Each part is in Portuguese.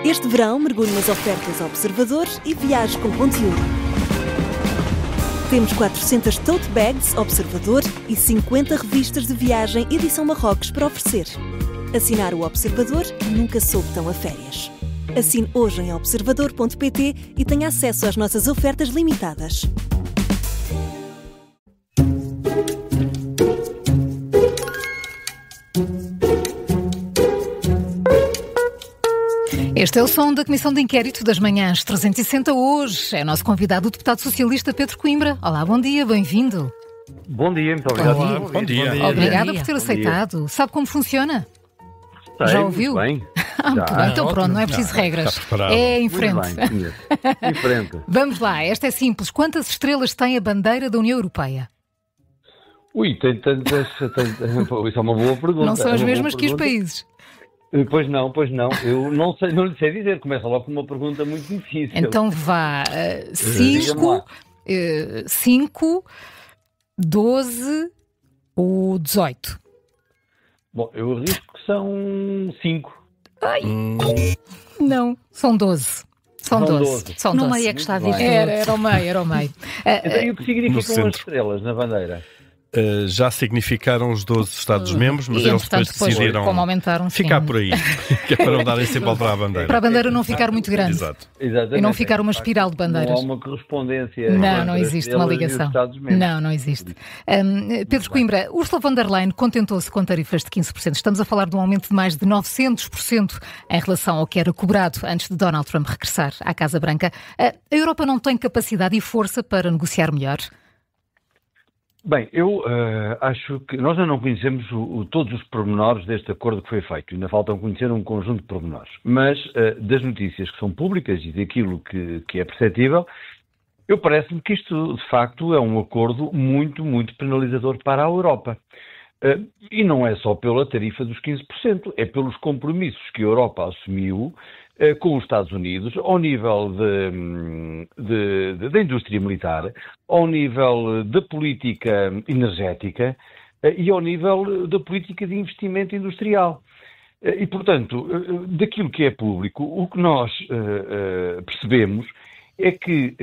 Este verão, mergulhe nas ofertas Observador e viaje com conteúdo. Temos 400 tote bags Observador e 50 revistas de viagem edição Marrocos para oferecer. Assinar o Observador nunca soube tão a férias. Assine hoje em observador.pt e tenha acesso às nossas ofertas limitadas. Este é o som da Comissão de Inquérito das Manhãs 360. Hoje é nosso convidado o deputado socialista Pedro Coimbra. Olá, bom dia, bem-vindo. Bom dia, muito obrigado. Olá, bom dia. Obrigada por ter aceitado. Sabe como funciona? Sei, Já ouviu? Muito bem. Muito bem. Então pronto, não é preciso regras. É em frente. Muito bem, em frente. Vamos lá, esta é simples. Quantas estrelas tem a bandeira da União Europeia? Ui, tem tantas... Isso é uma boa pergunta. Não são as mesmas que os países. Pois não. Eu não sei, não lhe sei dizer. Começa logo com uma pergunta muito difícil. Então vá. 5, 12 ou 18? Bom, eu arrisco que são 5. Ai. Não, são 12. São 12. No meio é que está a vir. Era o meio. Então, e o que significam centro. as estrelas na bandeira? Já significaram os 12 Estados-membros, mas eles depois decidiram como aumentaram, ficar sim. por aí, que é para não darem sempre volta à bandeira. Para a bandeira não ficar muito grande. Exato. Exatamente. E não ficar uma espiral de bandeiras. Não há uma correspondência. Não existe uma ligação. Não existe. Pedro Coimbra, Ursula von der Leyen contentou-se com tarifas de 15%. Estamos a falar de um aumento de mais de 900% em relação ao que era cobrado antes de Donald Trump regressar à Casa Branca. A Europa não tem capacidade e força para negociar melhor? Bem, eu acho que nós ainda não conhecemos todos os pormenores deste acordo que foi feito. Ainda faltam conhecer um conjunto de pormenores. Mas das notícias que são públicas e daquilo que é perceptível, eu parece-me que isto, de facto, é um acordo muito, muito penalizador para a Europa. E não é só pela tarifa dos 15%, é pelos compromissos que a Europa assumiu com os Estados Unidos, ao nível da indústria militar, ao nível da política energética e ao nível da política de investimento industrial. E, portanto, daquilo que é público, o que nós percebemos é que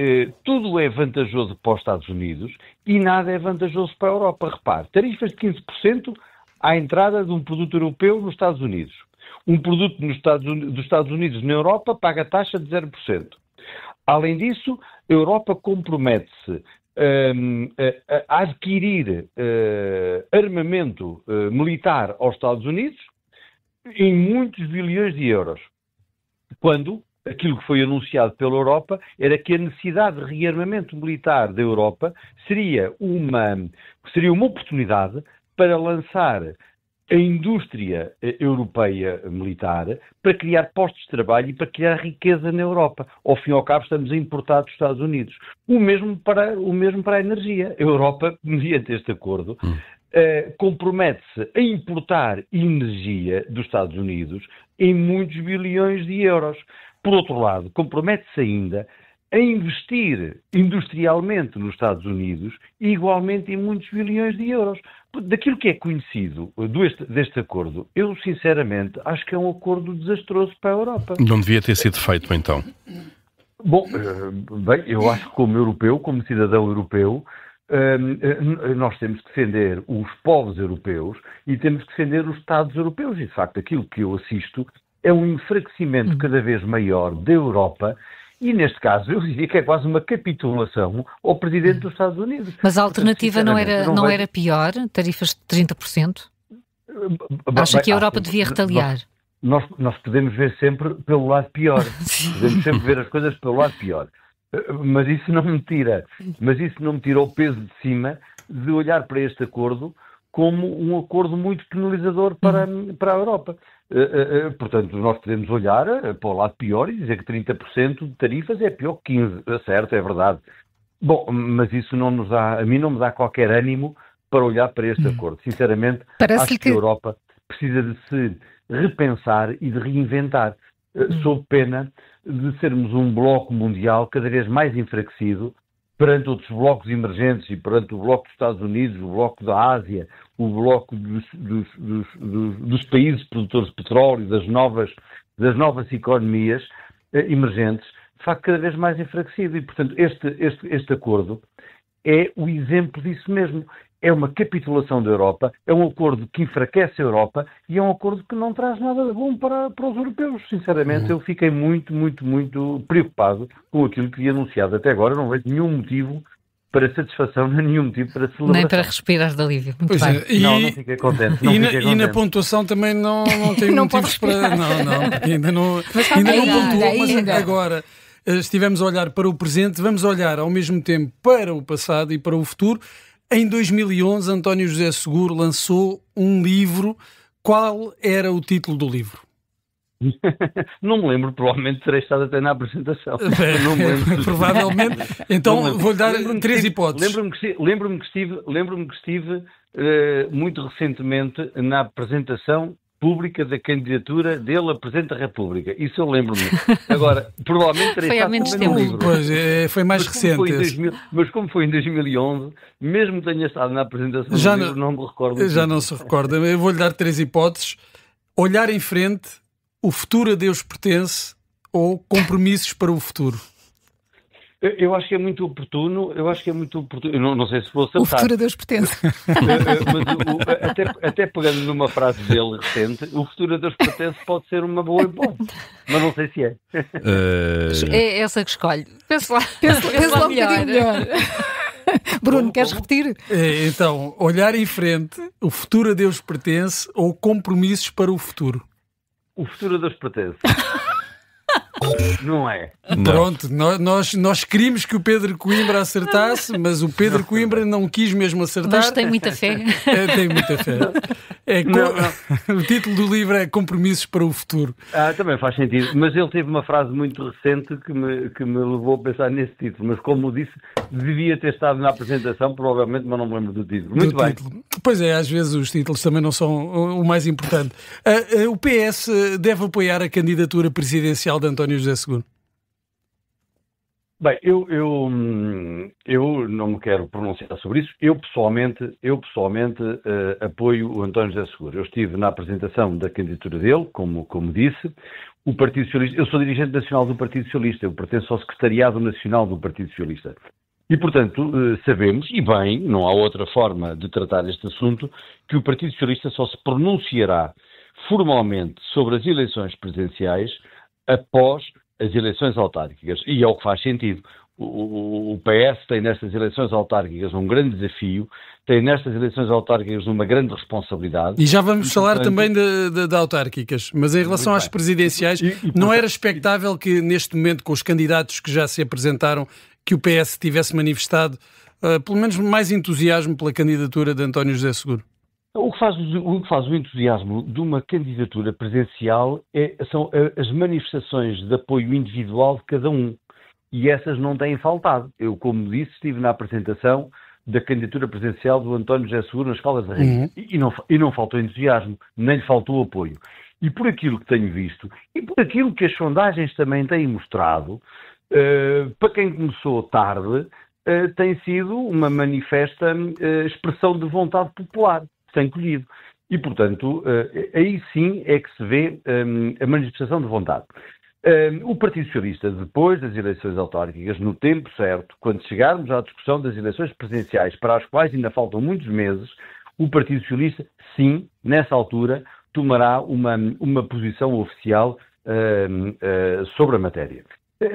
tudo é vantajoso para os Estados Unidos e nada é vantajoso para a Europa. Repare, tarifas de 15% à entrada de um produto europeu nos Estados Unidos. Um produto dos Estados Unidos na Europa paga taxa de 0%. Além disso, a Europa compromete-se a adquirir armamento militar aos Estados Unidos em muitos bilhões de euros. Quando aquilo que foi anunciado pela Europa era que a necessidade de rearmamento militar da Europa seria uma oportunidade para lançar a indústria europeia militar para criar postos de trabalho e para criar riqueza na Europa. Ao fim e ao cabo, estamos a importar dos Estados Unidos. O mesmo para a energia. A Europa, mediante este acordo, compromete-se a importar energia dos Estados Unidos em muitos bilhões de euros. Por outro lado, compromete-se ainda a investir industrialmente nos Estados Unidos e igualmente em muitos bilhões de euros. Daquilo que é conhecido deste acordo, eu sinceramente acho que é um acordo desastroso para a Europa. Não devia ter sido feito então? Bom, bem, eu acho que como europeu, como cidadão europeu, nós temos que defender os povos europeus e temos que defender os Estados europeus. E de facto aquilo que eu assisto é um enfraquecimento cada vez maior da Europa. E, neste caso, eu diria que é quase uma capitulação ao Presidente dos Estados Unidos. Mas a alternativa não era pior? Tarifas de 30%? Acha que a Europa devia retaliar? Nós podemos ver sempre pelo lado pior. Podemos sempre ver as coisas pelo lado pior. Mas isso não me tira o peso de cima de olhar para este acordo como um acordo muito penalizador para a Europa. Portanto, nós podemos olhar para o lado pior e dizer que 30% de tarifas é pior que 15%, certo, é verdade. Bom, mas isso a mim não me dá qualquer ânimo para olhar para este acordo. Sinceramente, acho que a Europa precisa de se repensar e de reinventar, sob pena de sermos um bloco mundial cada vez mais enfraquecido perante outros blocos emergentes e perante o bloco dos Estados Unidos, o bloco da Ásia, o bloco dos países produtores de petróleo, das novas das novas economias emergentes, de facto, cada vez mais enfraquecido. E, portanto, este acordo é o exemplo disso mesmo. É uma capitulação da Europa, é um acordo que enfraquece a Europa e é um acordo que não traz nada de bom para os europeus. Sinceramente, eu fiquei muito, muito, muito preocupado com aquilo que vi anunciado até agora. Não vejo nenhum motivo para satisfação, nenhum motivo para celebração. Nem para respirar de alívio. Muito bem. Não fiquei contente. E na pontuação também não tem motivos para... Não, porque ainda não pontuou, mas agora... Estivemos a olhar para o presente, vamos olhar ao mesmo tempo para o passado e para o futuro. Em 2011, António José Seguro lançou um livro. Qual era o título do livro? Não me lembro, provavelmente terei estado até na apresentação. Não me lembro. Provavelmente. Então vou-lhe dar três hipóteses. Lembro-me que estive muito recentemente na apresentação pública da candidatura dele a Presidente da República. Isso eu lembro-me. Agora, provavelmente terei estado no livro. Pois, foi mais recente. Mas como foi em 2011, mesmo que tenha estado na apresentação do livro, não me recordo. Já não se recorda. Eu vou-lhe dar três hipóteses. Olhar em frente, o futuro a Deus pertence ou compromissos para o futuro? Eu acho que é muito oportuno, eu não sei se vou acertar. O futuro a Deus pertence. Mas até pegando numa frase dele recente, o futuro a Deus pertence pode ser uma boa hipótese, mas não sei se é. É essa que escolhe. Pensa lá um bocadinho melhor. Bruno, queres repetir? Então, olhar em frente, o futuro a Deus pertence ou compromissos para o futuro? O futuro a Deus pertence. Não é? Pronto, nós queríamos que o Pedro Coimbra acertasse, mas o Pedro Coimbra não quis mesmo acertar. Mas tem muita fé. Tem muita fé. O título do livro é Compromissos para o Futuro. Também faz sentido, mas ele teve uma frase muito recente que me levou a pensar nesse título, mas como disse, devia ter estado na apresentação, provavelmente, mas não me lembro do título. Muito bem. Pois é, às vezes os títulos também não são o mais importante. O PS deve apoiar a candidatura presidencial de António José Seguro? Bem, eu não me quero pronunciar sobre isso. Eu pessoalmente apoio o António José Seguro. Eu estive na apresentação da candidatura dele, como disse. O Partido Socialista, eu sou dirigente nacional do Partido Socialista, eu pertenço ao Secretariado Nacional do Partido Socialista. E, portanto, sabemos, e bem, não há outra forma de tratar este assunto, que o Partido Socialista só se pronunciará formalmente sobre as eleições presidenciais após as eleições autárquicas. E é o que faz sentido. O PS tem nestas eleições autárquicas um grande desafio, tem nestas eleições autárquicas uma grande responsabilidade. E já vamos falar também de autárquicas, mas em relação às presidenciais, não era expectável que neste momento, com os candidatos que já se apresentaram, que o PS tivesse manifestado pelo menos mais entusiasmo pela candidatura de António José Seguro? O que faz o entusiasmo de uma candidatura presidencial são as manifestações de apoio individual de cada um. E essas não têm faltado. Eu, como disse, estive na apresentação da candidatura presidencial do António José Seguro nas Caldas da Rainha. E não faltou entusiasmo, nem lhe faltou apoio. E por aquilo que tenho visto, e por aquilo que as sondagens também têm mostrado, para quem começou tarde, tem sido uma manifesta expressão de vontade popular. Tem colhido. E, portanto, aí sim é que se vê a manifestação de vontade. O Partido Socialista, depois das eleições autárquicas, no tempo certo, quando chegarmos à discussão das eleições presidenciais, para as quais ainda faltam muitos meses, o Partido Socialista, sim, nessa altura, tomará uma posição oficial sobre a matéria.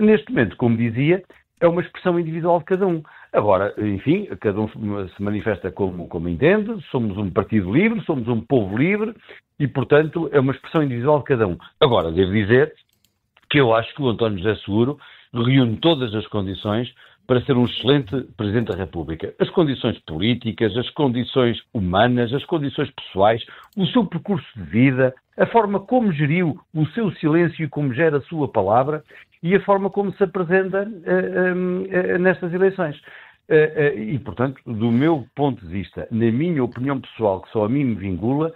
Neste momento, como dizia, é uma expressão individual de cada um. Agora, enfim, cada um se manifesta como entende, somos um partido livre, somos um povo livre e, portanto, é uma expressão individual de cada um. Agora, devo dizer que eu acho que o António José Seguro reúne todas as condições para ser um excelente Presidente da República. As condições políticas, as condições humanas, as condições pessoais, o seu percurso de vida, a forma como geriu o seu silêncio e como gera a sua palavra e a forma como se apresenta nestas eleições. E, portanto, do meu ponto de vista, na minha opinião pessoal, que só a mim me vincula,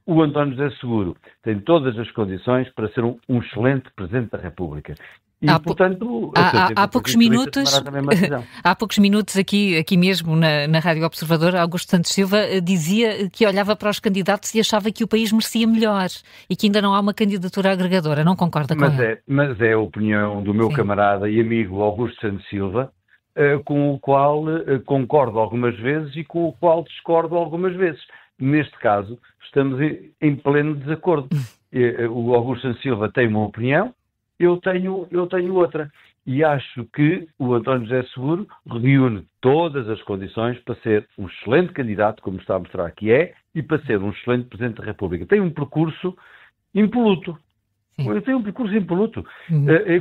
o António José Seguro tem todas as condições para ser um excelente Presidente da República. E, portanto, há poucos minutos aqui mesmo na Rádio Observador, Augusto Santos Silva dizia que olhava para os candidatos e achava que o país merecia melhor e que ainda não há uma candidatura agregadora. Não concorda com ele? Mas é a opinião do meu camarada e amigo Augusto Santos Silva, com o qual concordo algumas vezes e com o qual discordo algumas vezes. Neste caso, estamos em pleno desacordo. O Augusto Santos Silva tem uma opinião, eu tenho outra. E acho que o António José Seguro reúne todas as condições para ser um excelente candidato, como está a mostrar que é, e para ser um excelente Presidente da República. Tem um percurso impoluto.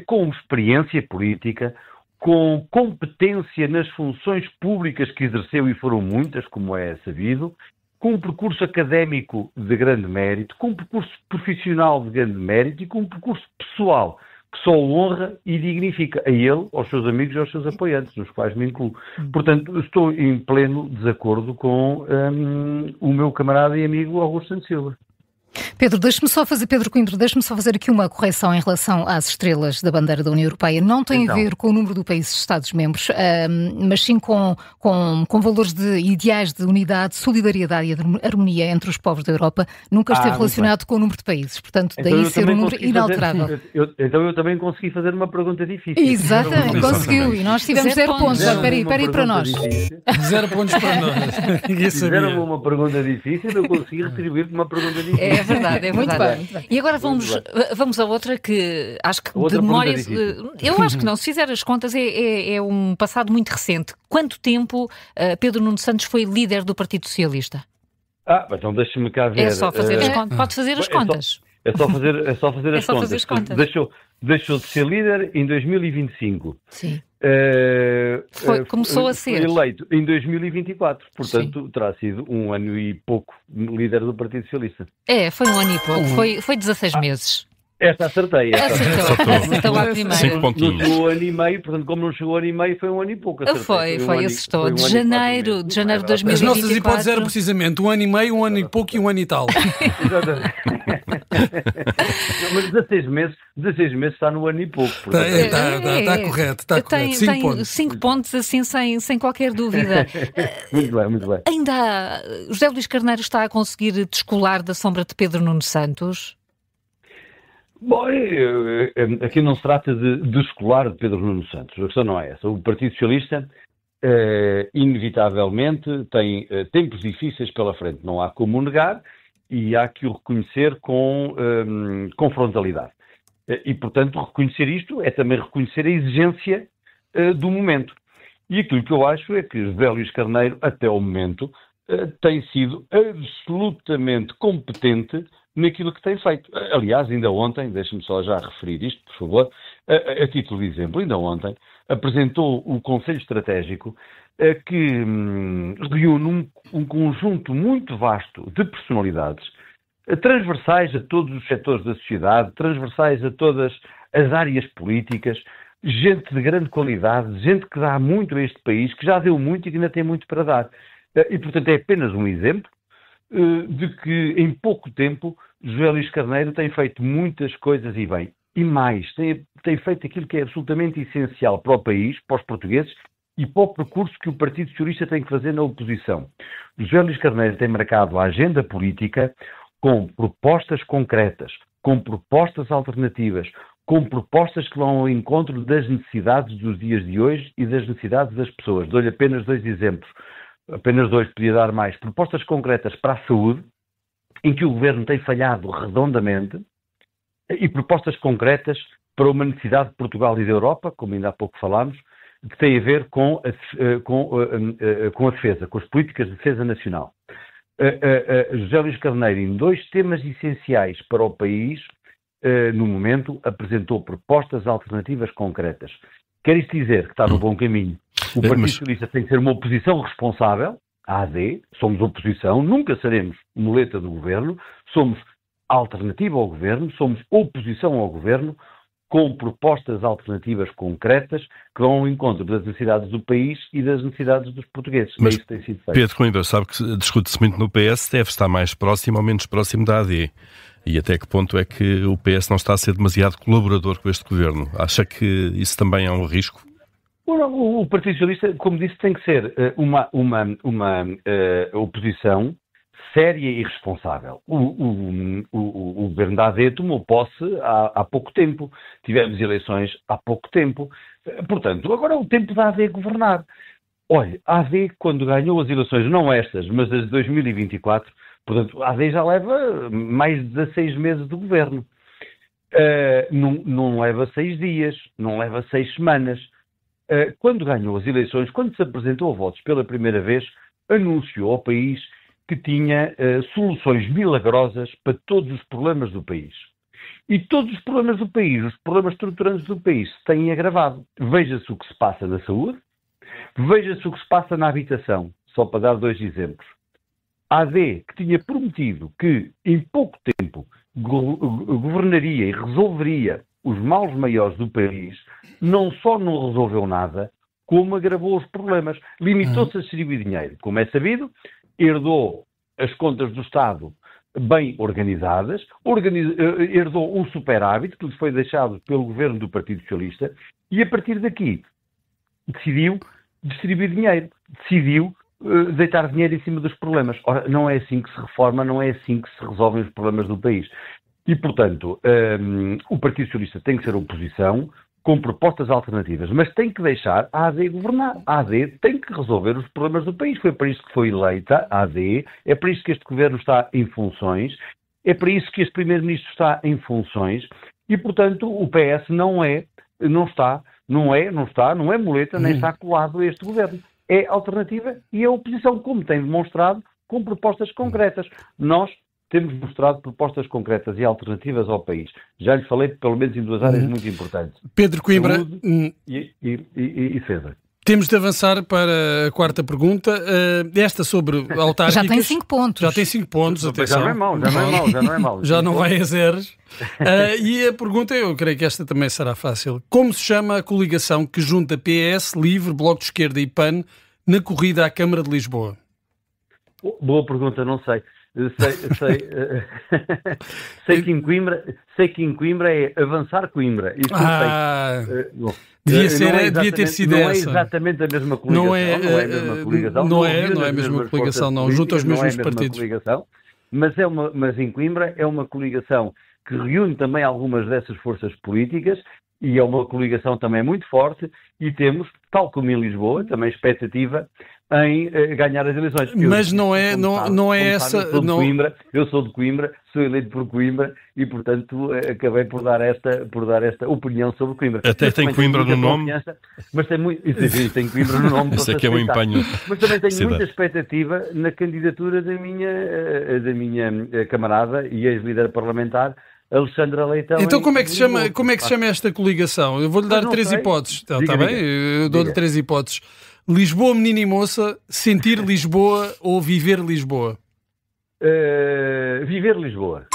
Com experiência política, com competência nas funções públicas que exerceu, e foram muitas, como é sabido, com um percurso académico de grande mérito, com um percurso profissional de grande mérito e com um percurso pessoal que só o honra e dignifica a ele, aos seus amigos e aos seus apoiantes, nos quais me incluo. Portanto, estou em pleno desacordo com o meu camarada e amigo Augusto Santos Silva. Pedro Coimbra, deixe-me só fazer aqui uma correção em relação às estrelas da bandeira da União Europeia. Não tem a ver com o número do país Estados-membros, mas sim com valores de ideais de unidade, solidariedade e harmonia entre os povos da Europa. Nunca esteve relacionado com o número de países. Portanto, daí ser um número inalterável. Então eu também consegui fazer uma pergunta difícil. Exatamente, conseguiu. E nós tivemos 0 pontos. Espera aí para nós. 0 pontos para nós. Fizeram-me uma pergunta difícil, eu consegui retribuir-te uma pergunta difícil. É verdade. Muito bem. E agora vamos a outra que acho que de memória... Eu acho que não. Se fizer as contas, é um passado muito recente. Quanto tempo Pedro Nuno Santos foi líder do Partido Socialista? Então deixa-me cá ver. É só fazer as contas. Pode fazer as contas. É só fazer as contas. Deixou de ser líder em 2025. Sim. Começou a ser. Foi eleito em 2024, portanto terá sido 1 ano e pouco líder do Partido Socialista. Foi 1 ano e pouco, foi 16 meses. Esta acertei. Acertou à primeira. 5 pontinhos. Não chegou 1 ano e meio, portanto, como não chegou 1 ano e meio, foi 1 ano e pouco. Acertou. De janeiro de 2024. As nossas hipóteses eram precisamente 1 ano e meio, 1 ano e pouco e 1 ano e tal. Exatamente. Mas 16 meses está no 1 ano e pouco. Está correto. 5 pontos. 5 pontos, assim, sem qualquer dúvida. Muito bem. Ainda José Luís Carneiro está a conseguir descolar da sombra de Pedro Nuno Santos? Bom, aqui não se trata de descolar de Pedro Nuno Santos, a questão não é essa. O Partido Socialista, inevitavelmente, tem tempos difíceis pela frente, não há como negar e há que o reconhecer com frontalidade. E, portanto, reconhecer isto é também reconhecer a exigência do momento. E aquilo que eu acho é que José Luís Carneiro, até ao momento, tem sido absolutamente competente naquilo que tem feito. Aliás, ainda ontem, deixe-me só já referir isto, por favor, a título de exemplo, ainda ontem apresentou o Conselho Estratégico que reúne um conjunto muito vasto de personalidades transversais a todos os setores da sociedade, transversais a todas as áreas políticas, gente de grande qualidade, gente que dá muito a este país, que já deu muito e que ainda tem muito para dar. E, portanto, é apenas um exemplo de que, em pouco tempo, José Luís Carneiro tem feito muitas coisas e bem. E mais, tem feito aquilo que é absolutamente essencial para o país, para os portugueses e para o percurso que o Partido Socialista tem que fazer na oposição. José Luís Carneiro tem marcado a agenda política com propostas concretas, com propostas alternativas, com propostas que vão ao encontro das necessidades dos dias de hoje e das necessidades das pessoas. Dou-lhe apenas 2 exemplos. Apenas 2, podia dar mais. Propostas concretas para a saúde, em que o Governo tem falhado redondamente, e propostas concretas para uma necessidade de Portugal e da Europa, como ainda há pouco falámos, que tem a ver com a defesa, com as políticas de defesa nacional. José Luís Carneiro, em 2 temas essenciais para o país, no momento, apresentou propostas alternativas concretas. Quer isto dizer que está no bom caminho. O Partido Socialista tem que ser uma oposição responsável, a AD, somos oposição, nunca seremos muleta do Governo, somos alternativa ao Governo, somos oposição ao Governo, com propostas alternativas concretas que vão ao encontro das necessidades do país e das necessidades dos portugueses. Mas isso tem sido feito. Pedro Coimbra, sabe que discute-se muito no PS, deve estar mais próximo ou menos próximo da AD. E até que ponto é que o PS não está a ser demasiado colaborador com este governo? Acha que isso também é um risco? O Partido Socialista, como disse, tem que ser uma oposição séria e responsável. O governo da AD tomou posse há pouco tempo. Tivemos eleições há pouco tempo. Portanto, agora é o tempo da AD governar. Olha, a AD, quando ganhou as eleições, não estas, mas as de 2024, portanto, a AD já leva mais de 16 meses de governo. Não leva 6 dias, não leva 6 semanas. Quando ganhou as eleições, quando se apresentou a votos pela primeira vez, anunciou ao país que tinha soluções milagrosas para todos os problemas do país. E todos os problemas do país, os problemas estruturantes do país, se têm agravado. Veja-se o que se passa na saúde, veja-se o que se passa na habitação, só para dar 2 exemplos. A AD, que tinha prometido que em pouco tempo governaria e resolveria os males maiores do país, não só não resolveu nada, como agravou os problemas. Limitou-se a distribuir dinheiro. Como é sabido, herdou as contas do Estado bem organizadas, herdou um superávit que lhe foi deixado pelo governo do Partido Socialista e, a partir daqui, decidiu distribuir dinheiro, decidiu deitar dinheiro em cima dos problemas. Ora, não é assim que se reforma, não é assim que se resolvem os problemas do país. E, portanto, o Partido Socialista tem que ser oposição com propostas alternativas, mas tem que deixar a AD governar. A AD tem que resolver os problemas do país. Foi para isso que foi eleita a AD, é para isso que este governo está em funções, é para isso que este primeiro-ministro está em funções e, portanto, o PS não é muleta, nem está colado a este governo. É alternativa e é oposição, como tem demonstrado, com propostas concretas. Nós temos mostrado propostas concretas e alternativas ao país. Já lhe falei, pelo menos, em 2 áreas muito importantes. Pedro Coimbra e César. Temos de avançar para a 4ª pergunta. Esta sobre autárquicas. Já tem 5 pontos. Já tem 5 pontos, atenção. Já não é mau. Já não vai a zeros. E a pergunta, eu creio que esta também será fácil. Como se chama a coligação que junta PS, LIVRE, Bloco de Esquerda e PAN na corrida à Câmara de Lisboa? Boa pergunta, não sei. Sei que em Coimbra é Avançar Coimbra. Devia ter sido essa. Não é exatamente a mesma coligação. Não é a mesma coligação. Não é a mesma coligação, não. Junta os mesmos partidos. Mas em Coimbra é uma coligação que reúne também algumas dessas forças políticas e é uma coligação também muito forte e temos, tal como em Lisboa, também expectativa em ganhar as eleições. Mas não é essa... Eu sou de Coimbra, sou eleito por Coimbra e, portanto, acabei por dar esta opinião sobre Coimbra. Até tem Coimbra no nome. Mas tem Coimbra no nome. Isso é que é um empenho. Mas também tenho muita expectativa na candidatura da minha camarada e ex-líder parlamentar, Alexandra Leitão. Então como é que se chama esta coligação? Eu vou-lhe dar 3 hipóteses. Está bem? Eu dou-lhe 3 hipóteses. Lisboa, menina e moça, sentir Lisboa ou viver Lisboa? Viver Lisboa.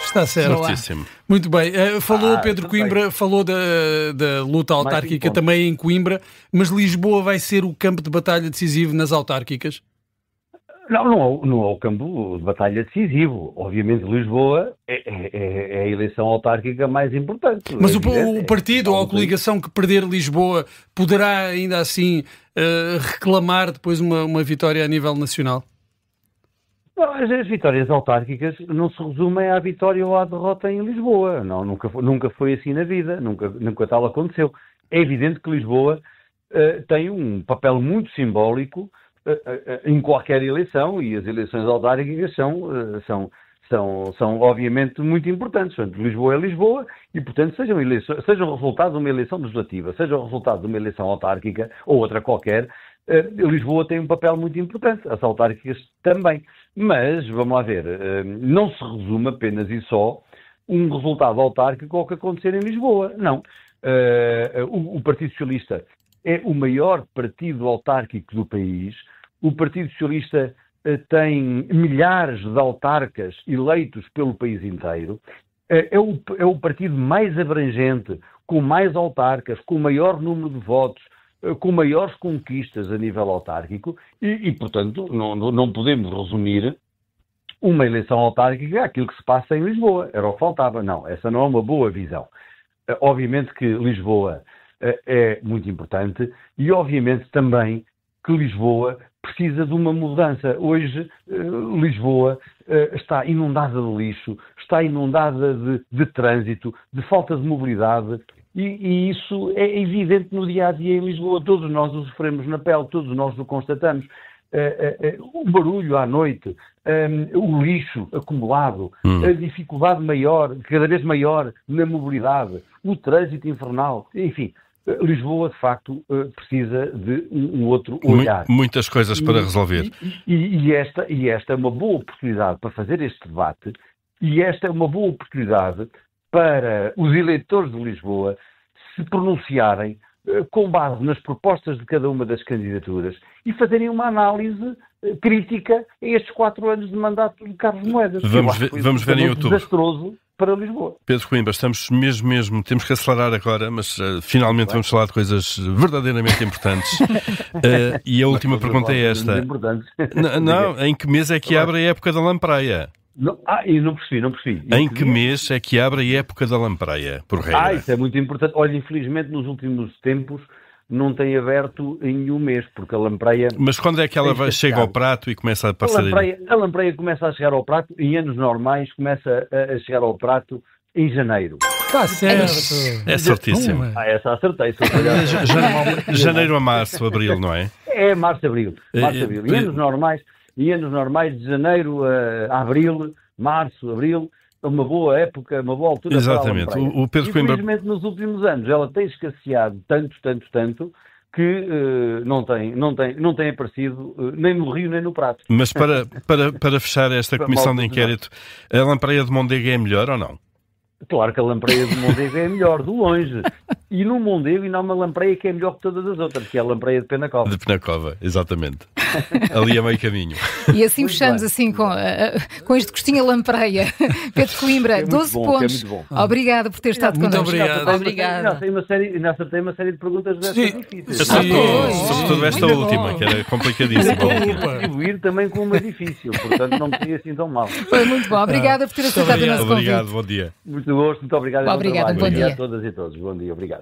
Está certo. Muito bem. Pedro Coimbra falou da luta autárquica também em Coimbra, mas Lisboa vai ser o campo de batalha decisivo nas autárquicas? Não é o campo de batalha decisivo. Obviamente Lisboa é a eleição autárquica mais importante. Mas o partido ou a coligação que perder Lisboa poderá ainda assim reclamar depois uma vitória a nível nacional? Não, as vitórias autárquicas não se resumem à vitória ou à derrota em Lisboa. Não, nunca foi assim na vida. Nunca tal aconteceu. É evidente que Lisboa tem um papel muito simbólico em qualquer eleição, e as eleições autárquicas são obviamente muito importantes. Portanto, Lisboa é Lisboa e, portanto, seja o resultado de uma eleição legislativa, seja o resultado de uma eleição autárquica ou outra qualquer, Lisboa tem um papel muito importante, as autárquicas também. Mas, vamos lá ver, não se resume apenas e só um resultado autárquico ao que acontecer em Lisboa. Não. O Partido Socialista é o maior partido autárquico do país. O Partido Socialista tem milhares de autarcas eleitos pelo país inteiro. É o partido mais abrangente, com mais autarcas, com maior número de votos, com maiores conquistas a nível autárquico e portanto, não podemos resumir uma eleição autárquica aquilo que se passa em Lisboa. Era o que faltava. Não, essa não é uma boa visão. Obviamente que Lisboa é muito importante e, obviamente, também que Lisboa precisa de uma mudança. Hoje, Lisboa está inundada de lixo, está inundada de trânsito, de falta de mobilidade e isso é evidente no dia-a-dia em Lisboa. Todos nós o sofremos na pele, todos nós o constatamos. O barulho à noite, o lixo acumulado, a dificuldade maior, cada vez maior na mobilidade, o trânsito infernal, enfim, Lisboa de facto precisa de um outro olhar. Muitas coisas para resolver. E esta é uma boa oportunidade para fazer este debate e esta é uma boa oportunidade para os eleitores de Lisboa se pronunciarem com base nas propostas de cada uma das candidaturas e fazerem uma análise crítica a estes 4 anos de mandato de Carlos Moedas. Vamos ver em outubro. Desastroso para Lisboa. Pedro Coimbra, estamos mesmo, temos que acelerar agora, mas finalmente vamos falar de coisas verdadeiramente importantes. E a última pergunta é esta. Não, em que mês é que abre a época da lampreia? Não percebi. Em que mês é que abre a época da lampreia, por regra? Isso é muito importante. Olha, infelizmente, nos últimos tempos não tem aberto em nenhum mês, porque a lampreia... Mas quando é que ela chega ao prato e começa a passar... A lampreia começa a chegar ao prato, em anos normais, começa a chegar ao prato em janeiro. Está certo. É certíssimo. Essa acertei. Janeiro a março, abril, não é? É março, abril. Em anos normais, de janeiro a abril, março, abril, uma boa época, uma boa altura. Exatamente. Para a lampreia. O Pedro Coimbra... Infelizmente, nos últimos anos, ela tem escasseado tanto, que não tem aparecido nem no Rio nem no prato. Mas para fechar esta comissão de inquérito, a lampreia de Mondego é melhor ou não? Claro que a lampreia de Mondego é melhor, de longe. E no Mondego ainda há uma lampreia que é melhor que todas as outras, que é a lampreia de Penacova. De Penacova, exatamente. Ali a meio caminho. E assim muito fechamos assim com este gostinho a lampreia. Pedro Coimbra, 12 pontos. Obrigada por ter estado connosco. Muito obrigado. Ainda acertei uma série de perguntas dessas difíceis. Sobretudo esta última, que era complicadíssima. Eu contribuir também com uma difícil, portanto não seria assim tão mal. Foi muito bom. Obrigada por ter aceitado o nosso convite. Obrigado, bom dia. Muito gosto, muito obrigado. Obrigado, bom dia. A todas e todos. Bom dia, obrigado.